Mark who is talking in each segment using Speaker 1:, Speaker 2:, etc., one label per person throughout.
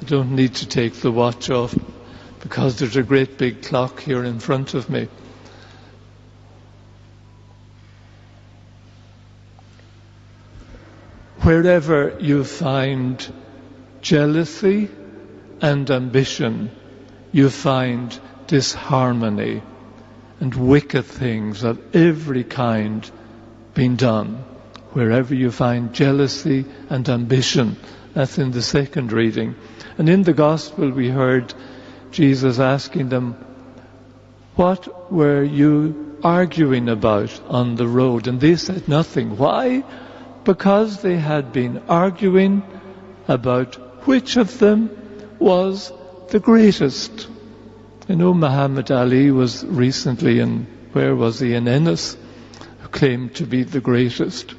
Speaker 1: I don't need to take the watch off because there's a great big clock here in front of me. Wherever you find jealousy and ambition, you find disharmony and wicked things of every kind being done. Wherever you find jealousy and ambition, that's in the second reading. And in the Gospel we heard Jesus asking them, what were you arguing about on the road? And they said nothing. Why? Because they had been arguing about which of them was the greatest. I know Muhammad Ali was recently in Ennis, who claimed to be the greatest.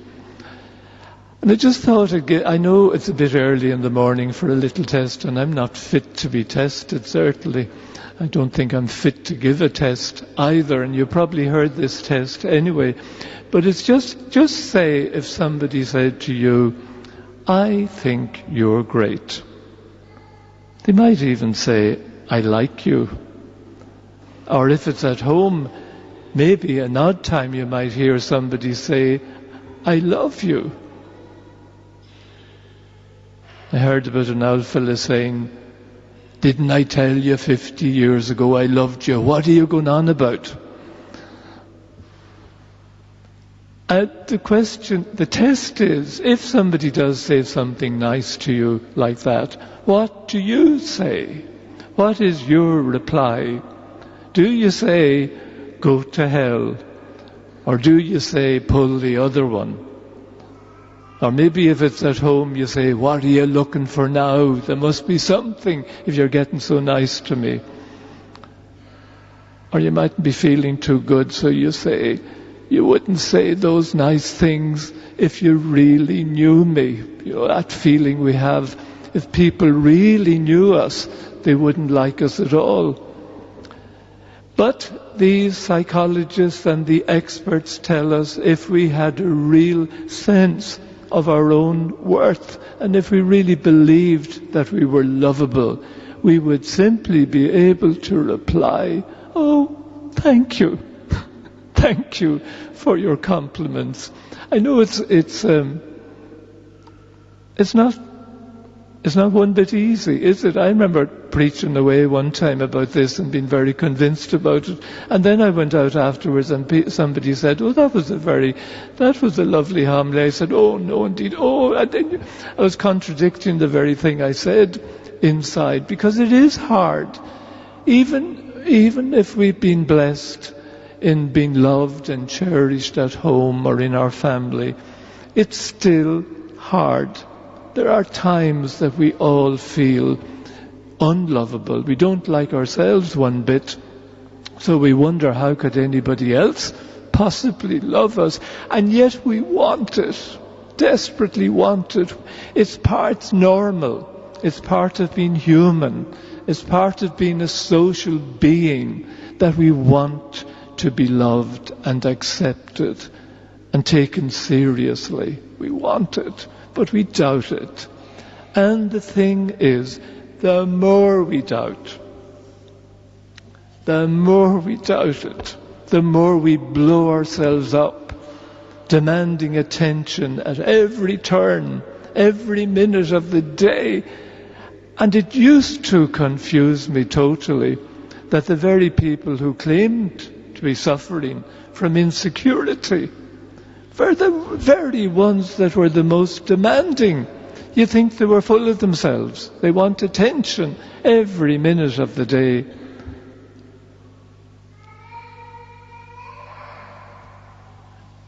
Speaker 1: And I just thought, I know it's a bit early in the morning for a little test, and I'm not fit to be tested, certainly. I don't think I'm fit to give a test either, and you probably heard this test anyway. But it's just say if somebody said to you, I think you're great. They might even say, I like you. Or if it's at home, maybe an odd time you might hear somebody say, I love you. I heard about an old fella saying, didn't I tell you 50 years ago I loved you? What are you going on about? The test is, if somebody does say something nice to you like that, what do you say? What is your reply? Do you say, go to hell? Or do you say, pull the other one? Or maybe if it's at home, you say, what are you looking for now? There must be something if you're getting so nice to me. Or you mightn't be feeling too good, so you say, you wouldn't say those nice things if you really knew me. You know, that feeling we have, if people really knew us, they wouldn't like us at all. But these psychologists and the experts tell us if we had a real sense of our own worth, and if we really believed that we were lovable, we would simply be able to reply, oh, thank you. Thank you for your compliments. I know it's not one bit easy, is it? I remember preaching away one time about this and being very convinced about it. And then I went out afterwards and somebody said, oh, that was a lovely homily. I said, oh, no, indeed. Oh, and then I was contradicting the very thing I said inside, because it is hard. Even if we've been blessed in being loved and cherished at home or in our family, it's still hard. There are times that we all feel unlovable. We don't like ourselves one bit, so we wonder how could anybody else possibly love us, and yet we want it, desperately want it. It's part normal, it's part of being human, it's part of being a social being, that we want to be loved and accepted and taken seriously. We want it, but we doubt it. And the thing is, the more we doubt it, the more we blow ourselves up, demanding attention at every turn, every minute of the day. And it used to confuse me totally that the very people who claimed to be suffering from insecurity were the very ones that were the most demanding. You think they were full of themselves. They want attention every minute of the day.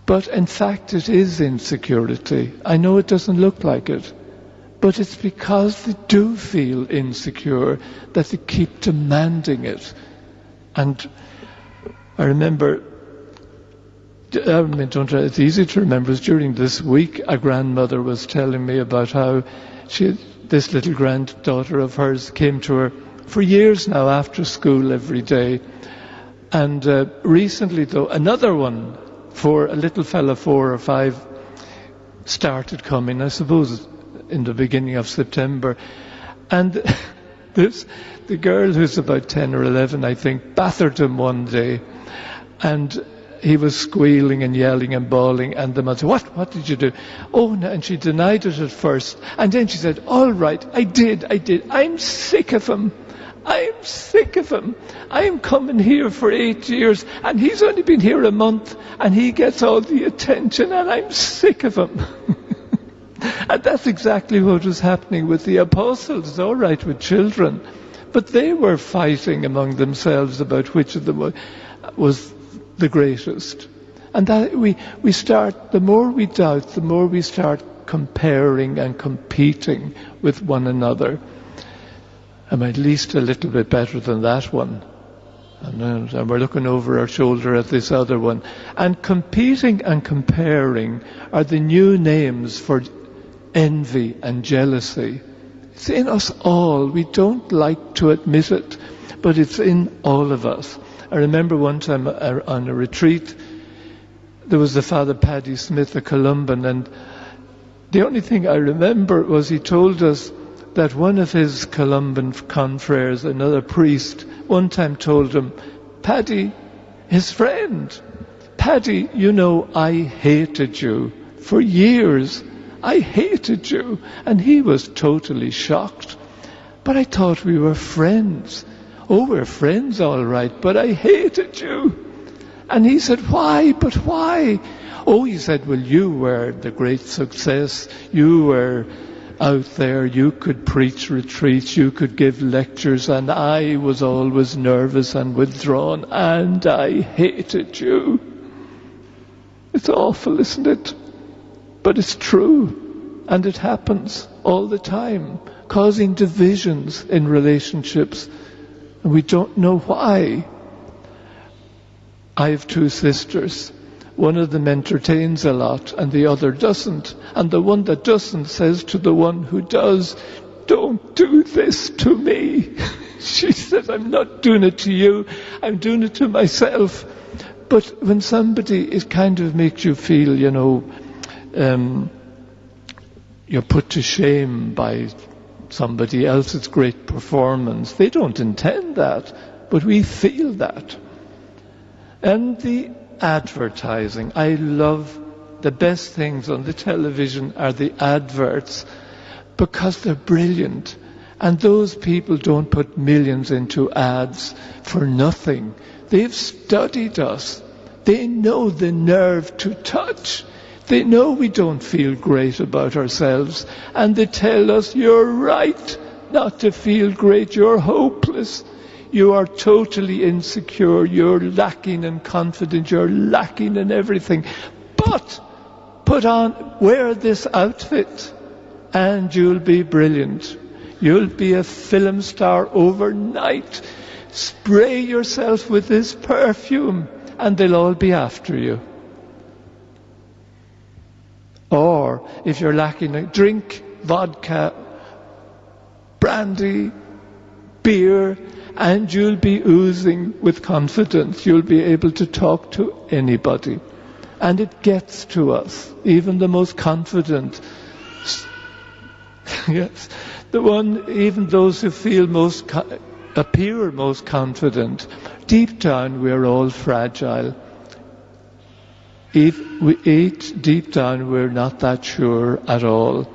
Speaker 1: But in fact it is insecurity. I know it doesn't look like it, but it's because they do feel insecure that they keep demanding it. And I remember, it's easy to remember, it was during this week a grandmother was telling me about how this little granddaughter of hers came to her for years now after school every day. And recently though, another one, for a little fella 4 or 5, started coming, I suppose in the beginning of September. And the girl who's about 10 or 11, I think, battered him one day. And he was squealing and yelling and bawling, and the mother said, what did you do? Oh, no. And she denied it at first. And then she said, all right, I did. I'm sick of him. I'm sick of him. I'm coming here for 8 years, and he's only been here a month, and he gets all the attention, and I'm sick of him. And that's exactly what was happening with the apostles. All right with children, but they were fighting among themselves about which of them was the greatest. And that we start, the more we doubt, the more we start comparing and competing with one another. I'm at least a little bit better than that one. And we're looking over our shoulder at this other one. And competing and comparing are the new names for envy and jealousy. It's in us all. We don't like to admit it, but it's in all of us. I remember one time on a retreat, there was the Father Paddy Smith, a Columban, and the only thing I remember was he told us that one of his Columban confreres, another priest, one time told him, Paddy, his friend, Paddy, you know, I hated you for years. I hated you. And he was totally shocked. But I thought we were friends. Oh, we're friends, all right, but I hated you. And he said, why? But why? Oh, he said, well, you were the great success. You were out there. You could preach retreats. You could give lectures. And I was always nervous and withdrawn. And I hated you. It's awful, isn't it? But it's true. And it happens all the time, causing divisions in relationships. And we don't know why. I have two sisters. One of them entertains a lot and the other doesn't. And the one that doesn't says to the one who does, don't do this to me. She says, I'm not doing it to you, I'm doing it to myself. But when somebody it kind of makes you feel, you're put to shame by somebody else's great performance. They don't intend that, but we feel that. And the advertising. I love the best things on the television are the adverts because they're brilliant. And those people don't put millions into ads for nothing. They've studied us. They know the nerve to touch. They know we don't feel great about ourselves. And they tell us, you're right not to feel great. You're hopeless. You are totally insecure. You're lacking in confidence. You're lacking in everything. But wear this outfit and you'll be brilliant. You'll be a film star overnight. Spray yourself with this perfume and they'll all be after you. Or if you're lacking, drink vodka, brandy, beer, and you'll be oozing with confidence. You'll be able to talk to anybody. And it gets to us, even the most confident. Yes, even those who feel appear most confident, deep down we're all fragile. Deep down we're not that sure at all.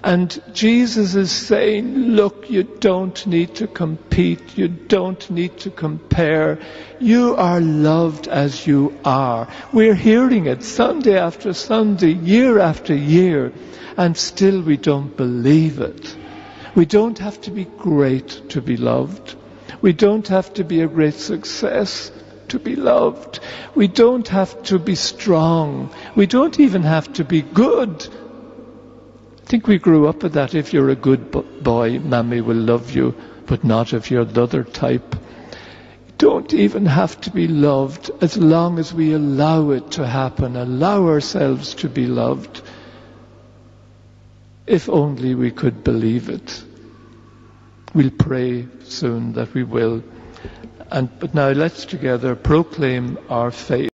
Speaker 1: And Jesus is saying, look, you don't need to compete. You don't need to compare. You are loved as you are. We're hearing it Sunday after Sunday, year after year, and still we don't believe it. We don't have to be great to be loved. We don't have to be a great success to be loved. We don't have to be strong. We don't even have to be good. I think we grew up with that. If you're a good boy, Mammy will love you, but not if you're the other type. Don't even have to be loved as long as we allow it to happen, allow ourselves to be loved. If only we could believe it. We'll pray soon that we will. But now let's together proclaim our faith.